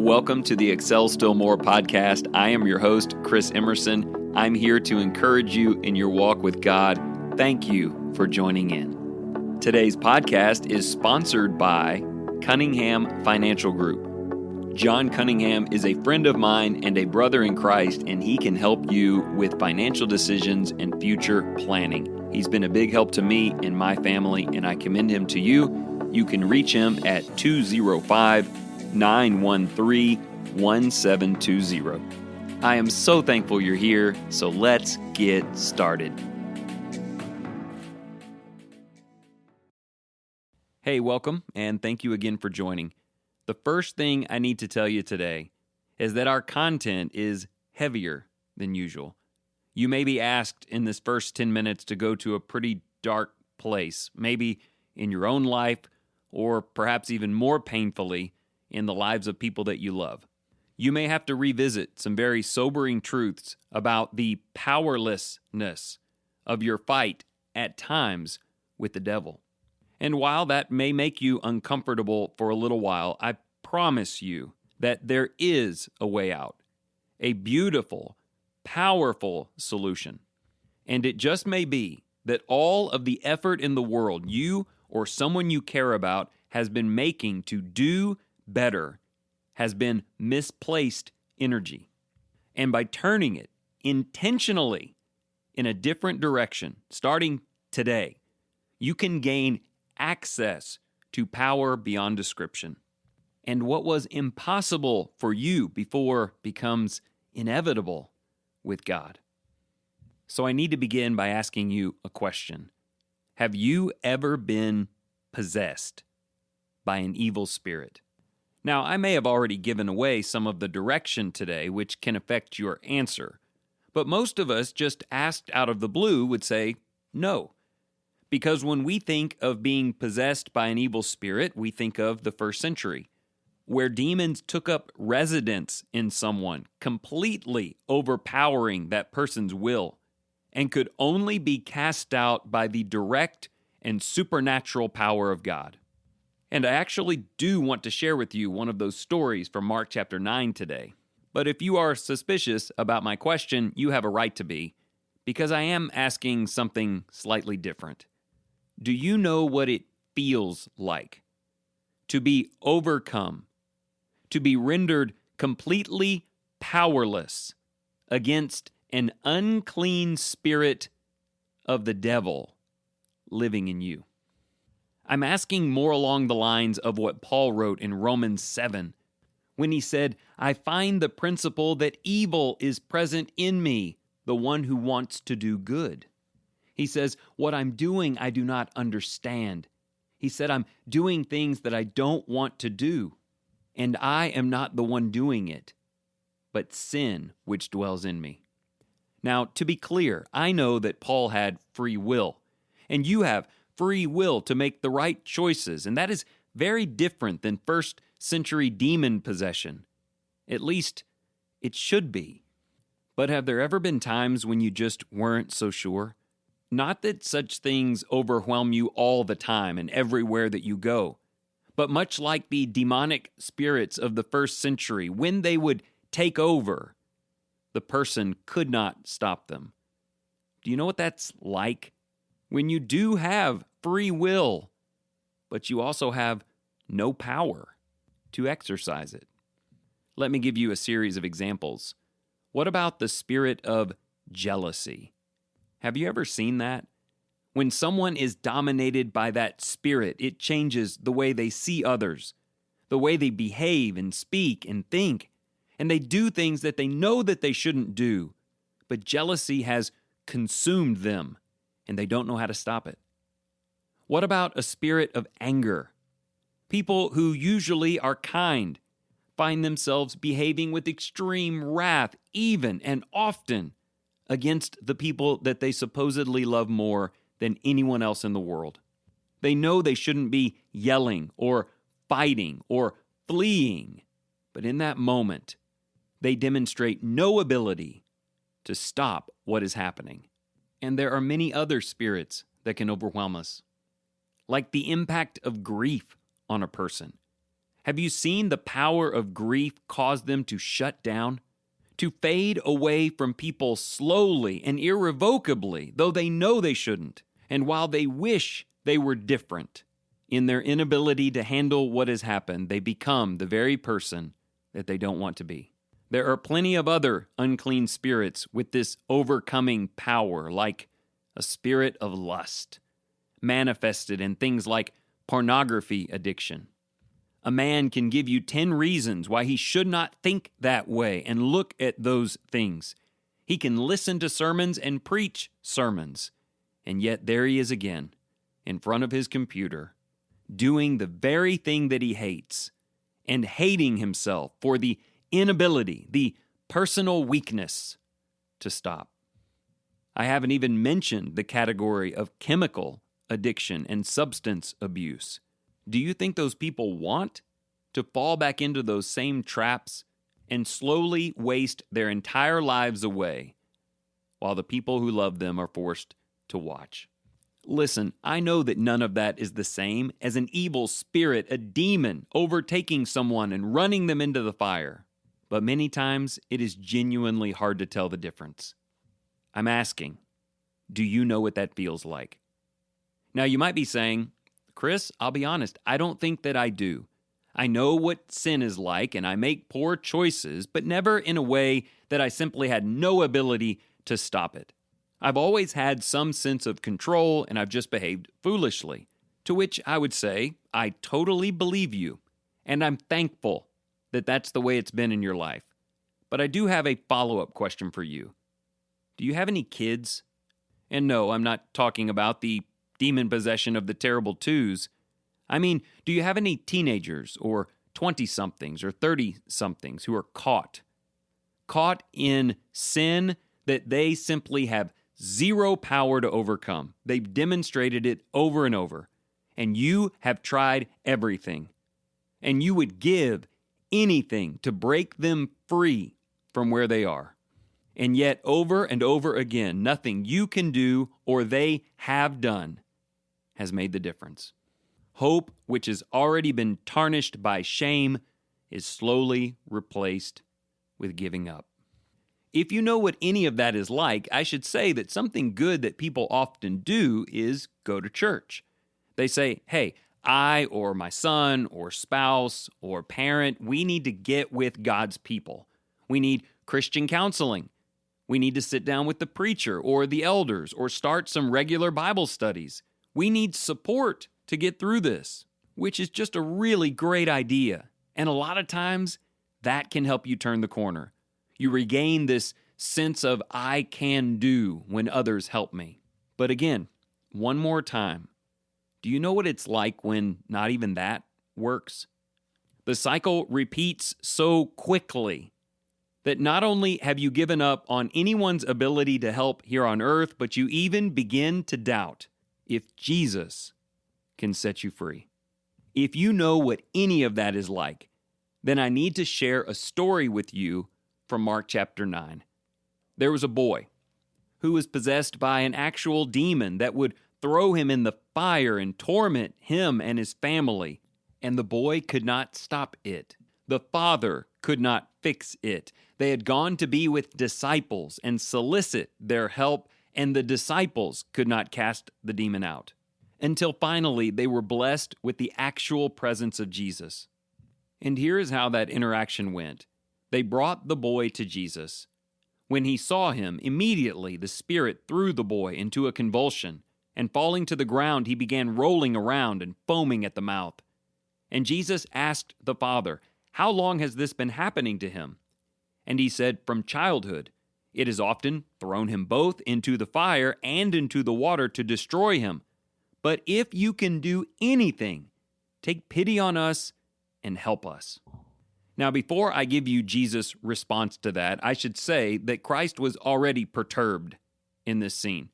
Welcome to the Excel Still More podcast. I am your host, Chris Emerson. I'm here to encourage you in your walk with God. Thank you for joining in. Today's podcast is sponsored by Cunningham Financial Group. John Cunningham is a friend of mine and a brother in Christ, and he can help you with financial decisions and future planning. He's been a big help to me and my family, and I commend him to you. You can reach him at 205-913-1720. I am so thankful you're here, so let's get started. Hey, welcome, and thank you again for joining. The first thing I need to tell you today is that our content is heavier than usual. You may be asked in this first 10 minutes to go to a pretty dark place, maybe in your own life, or perhaps even more painfully in the lives of people that you love. You may have to revisit some very sobering truths about the powerlessness of your fight at times with the devil. And while that may make you uncomfortable for a little while, I promise you that there is a way out, a beautiful, powerful solution. And it just may be that all of the effort in the world you or someone you care about has been making to do better has been misplaced energy. And by turning it intentionally in a different direction, starting today, you can gain access to power beyond description. And what was impossible for you before becomes inevitable with God. So I need to begin by asking you a question. Have you ever been possessed by an evil spirit? Now, I may have already given away some of the direction today, which can affect your answer. But most of us, just asked out of the blue, would say no. Because when we think of being possessed by an evil spirit, we think of the first century, where demons took up residence in someone, completely overpowering that person's will, and could only be cast out by the direct and supernatural power of God. And I actually do want to share with you one of those stories from Mark chapter 9 today. But if you are suspicious about my question, you have a right to be, because I am asking something slightly different. Do you know what it feels like to be overcome, to be rendered completely powerless against an unclean spirit of the devil living in you? I'm asking more along the lines of what Paul wrote in Romans 7, when he said, I find the principle that evil is present in me, the one who wants to do good. He says, what I'm doing, I do not understand. He said, I'm doing things that I don't want to do, and I am not the one doing it, but sin which dwells in me. Now, to be clear, I know that Paul had free will, and you have free will to make the right choices, and that is very different than first century demon possession. At least, it should be. But have there ever been times when you just weren't so sure? Not that such things overwhelm you all the time and everywhere that you go, but much like the demonic spirits of the first century, when they would take over, the person could not stop them. Do you know what that's like? When you do have free will, but you also have no power to exercise it. Let me give you a series of examples. What about the spirit of jealousy? Have you ever seen that? When someone is dominated by that spirit, it changes the way they see others, the way they behave and speak and think, and they do things that they know that they shouldn't do, but jealousy has consumed them, and they don't know how to stop it. What about a spirit of anger? People who usually are kind find themselves behaving with extreme wrath, even and often, against the people that they supposedly love more than anyone else in the world. They know they shouldn't be yelling or fighting or fleeing, but in that moment, they demonstrate no ability to stop what is happening. And there are many other spirits that can overwhelm us, like the impact of grief on a person. Have you seen the power of grief cause them to shut down? To fade away from people slowly and irrevocably, though they know they shouldn't, and while they wish they were different. In their inability to handle what has happened, they become the very person that they don't want to be. There are plenty of other unclean spirits with this overcoming power, like a spirit of lust, manifested in things like pornography addiction. A man can give you 10 reasons why he should not think that way and look at those things. He can listen to sermons and preach sermons, and yet there he is again, in front of his computer, doing the very thing that he hates, and hating himself for the inability, the personal weakness to stop. I haven't even mentioned the category of chemical addiction and substance abuse. Do you think those people want to fall back into those same traps and slowly waste their entire lives away while the people who love them are forced to watch? Listen, I know that none of that is the same as an evil spirit, a demon, overtaking someone and running them into the fire. But many times, it is genuinely hard to tell the difference. I'm asking, do you know what that feels like? Now, you might be saying, Chris, I'll be honest, I don't think that I do. I know what sin is like, and I make poor choices, but never in a way that I simply had no ability to stop it. I've always had some sense of control, and I've just behaved foolishly. To which I would say, I totally believe you, and I'm thankful that that's the way it's been in your life. But I do have a follow-up question for you. Do you have any kids? And no, I'm not talking about the demon possession of the terrible twos. I mean, do you have any teenagers or 20-somethings or 30-somethings who are caught in sin that they simply have zero power to overcome? They've demonstrated it over and over. And you have tried everything. And you would give anything to break them free from where they are. And yet, over and over again, nothing you can do or they have done has made the difference. Hope, which has already been tarnished by shame, is slowly replaced with giving up. If you know what any of that is like, I should say that something good that people often do is go to church. They say, hey, I or my son or spouse or parent, we need to get with God's people. We need Christian counseling. We need to sit down with the preacher or the elders or start some regular Bible studies. We need support to get through this, which is just a really great idea. And a lot of times, that can help you turn the corner. You regain this sense of I can do when others help me. But again, one more time, do you know what it's like when not even that works? The cycle repeats so quickly that not only have you given up on anyone's ability to help here on earth, but you even begin to doubt if Jesus can set you free. If you know what any of that is like, then I need to share a story with you from Mark chapter 9. There was a boy who was possessed by an actual demon that would throw him in the fire and torment him and his family, and the boy could not stop it. The father could not fix it. They had gone to be with disciples and solicit their help, and the disciples could not cast the demon out. Until finally they were blessed with the actual presence of Jesus. And here is how that interaction went. They brought the boy to Jesus. When he saw him, immediately the spirit threw the boy into a convulsion, and falling to the ground, he began rolling around and foaming at the mouth. And Jesus asked the father, "How long has this been happening to him?" And he said, "From childhood. It has often thrown him both into the fire and into the water to destroy him. But if you can do anything, take pity on us and help us." Now, before I give you Jesus' response to that, I should say that Christ was already perturbed in this scene.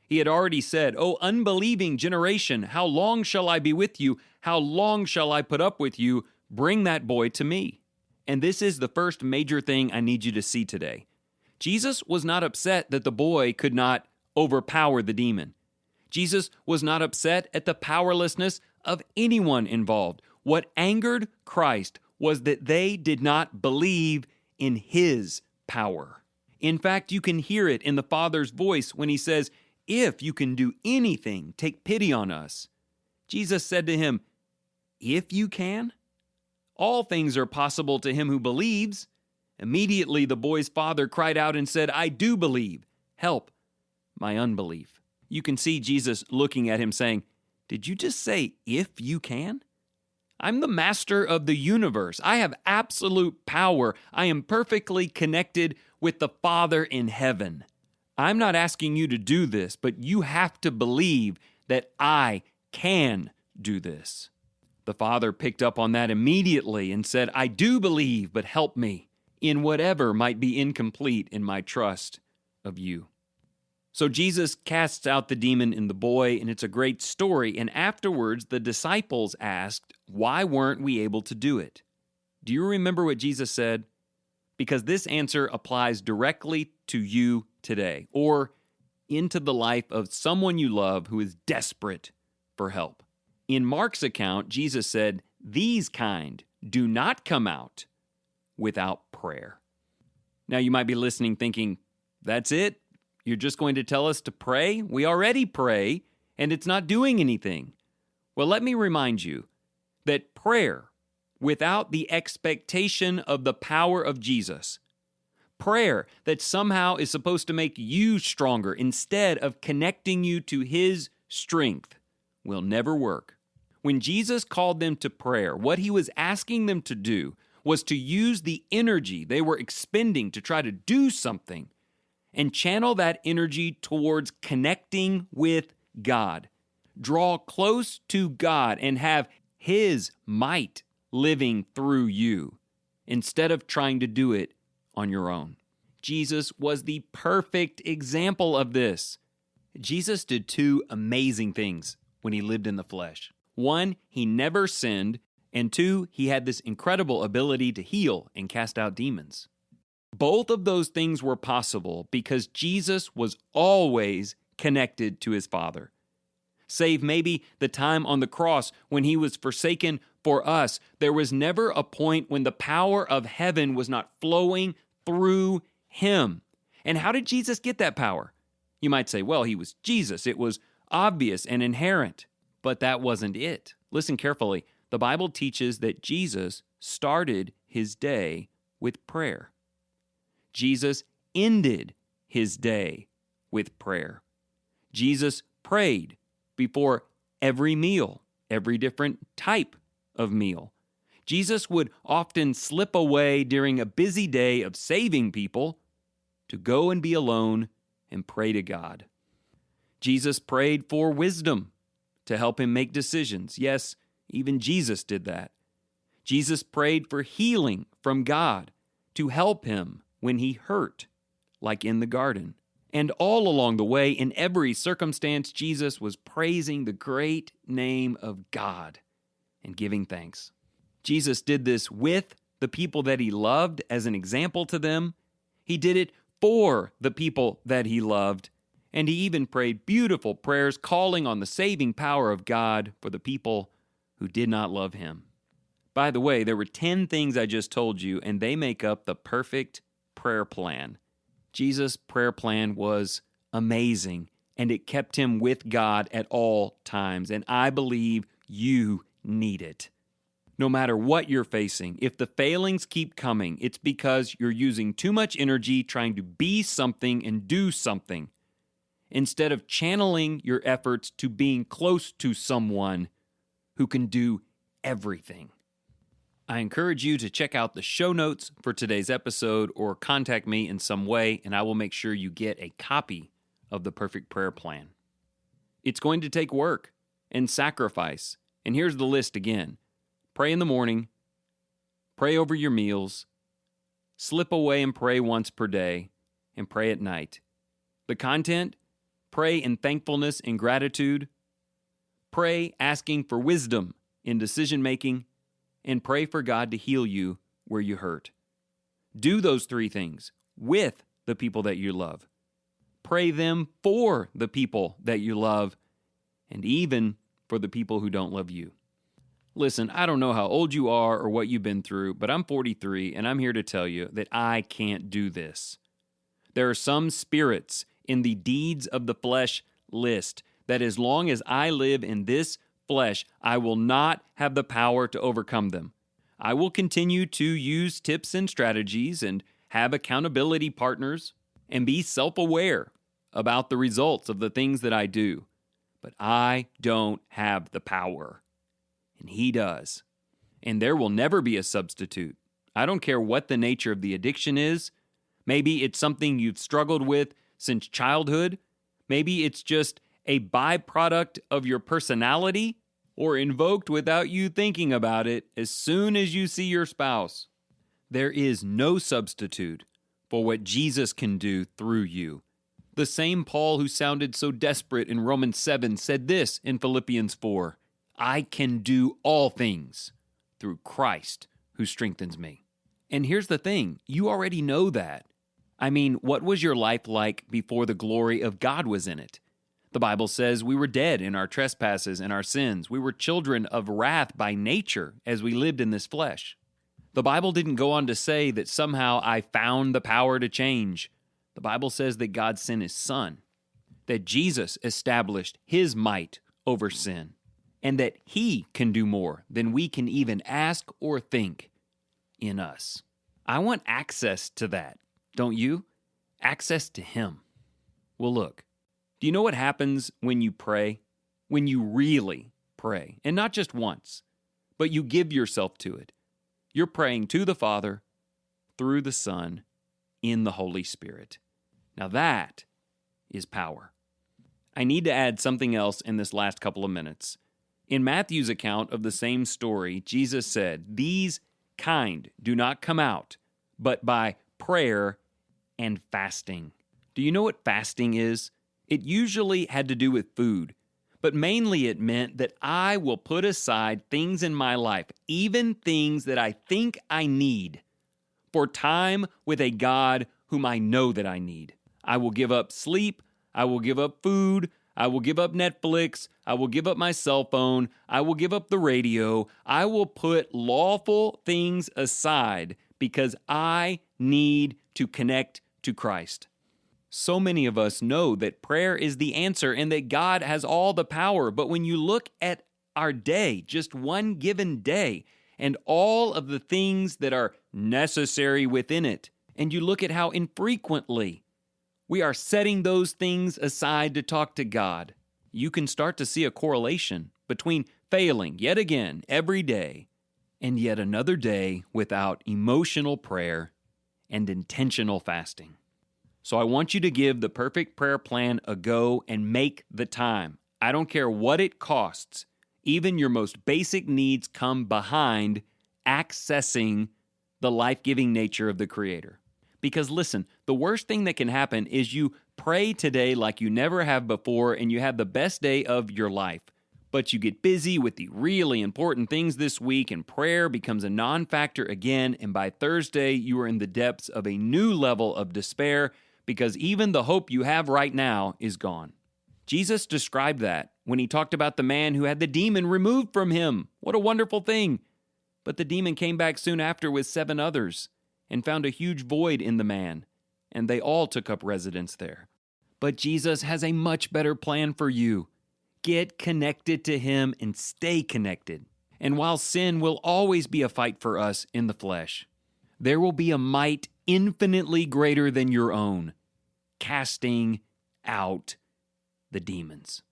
He had already said, "O unbelieving generation, how long shall I be with you? How long shall I put up with you? Bring that boy to me." And this is the first major thing I need you to see today. Jesus was not upset that the boy could not overpower the demon. Jesus was not upset at the powerlessness of anyone involved. What angered Christ was that they did not believe in his power. In fact, you can hear it in the Father's voice when he says, "If you can do anything, take pity on us." Jesus said to him, "If you can?" All things are possible to him who believes. Immediately the boy's father cried out and said, "I do believe. Help my unbelief." You can see Jesus looking at him saying, "Did you just say, if you can? I'm the master of the universe. I have absolute power. I am perfectly connected with the Father in heaven. I'm not asking you to do this, but you have to believe that I can do this." The father picked up on that immediately and said, "I do believe, but help me in whatever might be incomplete in my trust of you." So Jesus casts out the demon in the boy, and it's a great story. And afterwards, the disciples asked, "Why weren't we able to do it?" Do you remember what Jesus said? Because this answer applies directly to you today, or into the life of someone you love who is desperate for help. In Mark's account, Jesus said, "These kind do not come out without prayer." Now you might be listening thinking, "That's it? You're just going to tell us to pray? We already pray, and it's not doing anything." Well, let me remind you that prayer without the expectation of the power of Jesus, prayer that somehow is supposed to make you stronger instead of connecting you to his strength, will never work. When Jesus called them to prayer, what he was asking them to do was to use the energy they were expending to try to do something and channel that energy towards connecting with God. Draw close to God and have his might living through you instead of trying to do it on your own. Jesus was the perfect example of this. Jesus did two amazing things when he lived in the flesh. One, he never sinned, and two, he had this incredible ability to heal and cast out demons. Both of those things were possible because Jesus was always connected to his Father. Save maybe the time on the cross when he was forsaken for us, there was never a point when the power of heaven was not flowing through him. And how did Jesus get that power? You might say, well, he was Jesus. It was obvious and inherent. But that wasn't it. Listen carefully. The Bible teaches that Jesus started his day with prayer. Jesus ended his day with prayer. Jesus prayed before every meal, every different type of meal. Jesus would often slip away during a busy day of saving people to go and be alone and pray to God. Jesus prayed for wisdom to help him make decisions. Yes, even Jesus did that. Jesus prayed for healing from God to help him when he hurt, like in the garden. And all along the way, in every circumstance, Jesus was praising the great name of God and giving thanks. Jesus did this with the people that he loved as an example to them. He did it for the people that he loved. And he even prayed beautiful prayers calling on the saving power of God for the people who did not love him. By the way, there were 10 things I just told you, and they make up the perfect prayer plan. Jesus' prayer plan was amazing, and it kept him with God at all times, and I believe you need it. No matter what you're facing, if the failings keep coming, it's because you're using too much energy trying to be something and do something, instead of channeling your efforts to being close to someone who can do everything. I encourage you to check out the show notes for today's episode or contact me in some way, and I will make sure you get a copy of the perfect prayer plan. It's going to take work and sacrifice, and here's the list again. Pray in the morning, pray over your meals, slip away and pray once per day, and pray at night. The content: pray in thankfulness and gratitude, pray asking for wisdom in decision-making, and pray for God to heal you where you hurt. Do those 3 things with the people that you love. Pray them for the people that you love, and even for the people who don't love you. Listen, I don't know how old you are or what you've been through, but I'm 43 and I'm here to tell you that I can't do this. There are some spirits in the deeds of the flesh list that as long as I live in this flesh, I will not have the power to overcome them. I will continue to use tips and strategies and have accountability partners and be self-aware about the results of the things that I do. But I don't have the power. And He does. And there will never be a substitute. I don't care what the nature of the addiction is. Maybe it's something you've struggled with since childhood. Maybe it's just a byproduct of your personality or invoked without you thinking about it as soon as you see your spouse. There is no substitute for what Jesus can do through you. The same Paul who sounded so desperate in Romans 7 said this in Philippians 4. I can do all things through Christ who strengthens me. And here's the thing, you already know that. I mean, what was your life like before the glory of God was in it? The Bible says we were dead in our trespasses and our sins. We were children of wrath by nature as we lived in this flesh. The Bible didn't go on to say that somehow I found the power to change. The Bible says that God sent His Son, that Jesus established His might over sin, and that He can do more than we can even ask or think in us. I want access to that, don't you? Access to Him. Well, look, do you know what happens when you pray? When you really pray, and not just once, but you give yourself to it. You're praying to the Father, through the Son, in the Holy Spirit. Now that is power. I need to add something else in this last couple of minutes. In Matthew's account of the same story, Jesus said, "These kind do not come out, but by prayer and fasting." Do you know what fasting is? It usually had to do with food, but mainly it meant that I will put aside things in my life, even things that I think I need, for time with a God whom I know that I need. I will give up sleep, I will give up food, I will give up Netflix, I will give up my cell phone, I will give up the radio, I will put lawful things aside because I need to connect to Christ. So many of us know that prayer is the answer and that God has all the power, but when you look at our day, just one given day, and all of the things that are necessary within it, and you look at how infrequently we are setting those things aside to talk to God, you can start to see a correlation between failing yet again every day and yet another day without emotional prayer and intentional fasting. So I want you to give the perfect prayer plan a go and make the time. I don't care what it costs. Even your most basic needs come behind accessing the life-giving nature of the Creator. Because listen, the worst thing that can happen is you pray today like you never have before and you have the best day of your life. But you get busy with the really important things this week and prayer becomes a non-factor again, and by Thursday you are in the depths of a new level of despair because even the hope you have right now is gone. Jesus described that when He talked about the man who had the demon removed from him. What a wonderful thing. But the demon came back soon after with 7 others and found a huge void in the man, and they all took up residence there. But Jesus has a much better plan for you. Get connected to Him and stay connected. And while sin will always be a fight for us in the flesh, there will be a might infinitely greater than your own, casting out the demons.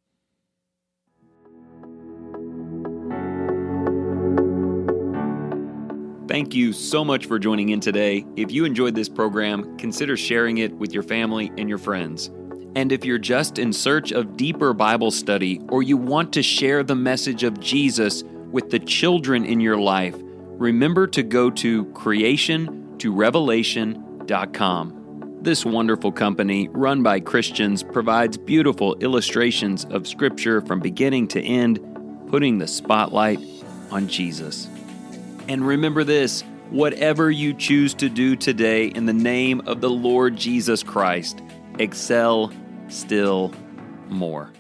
Thank you so much for joining in today. If you enjoyed this program, consider sharing it with your family and your friends. And if you're just in search of deeper Bible study or you want to share the message of Jesus with the children in your life, remember to go to creationtorevelation.com. This wonderful company, run by Christians, provides beautiful illustrations of Scripture from beginning to end, putting the spotlight on Jesus. And remember this, whatever you choose to do today in the name of the Lord Jesus Christ, excel still more.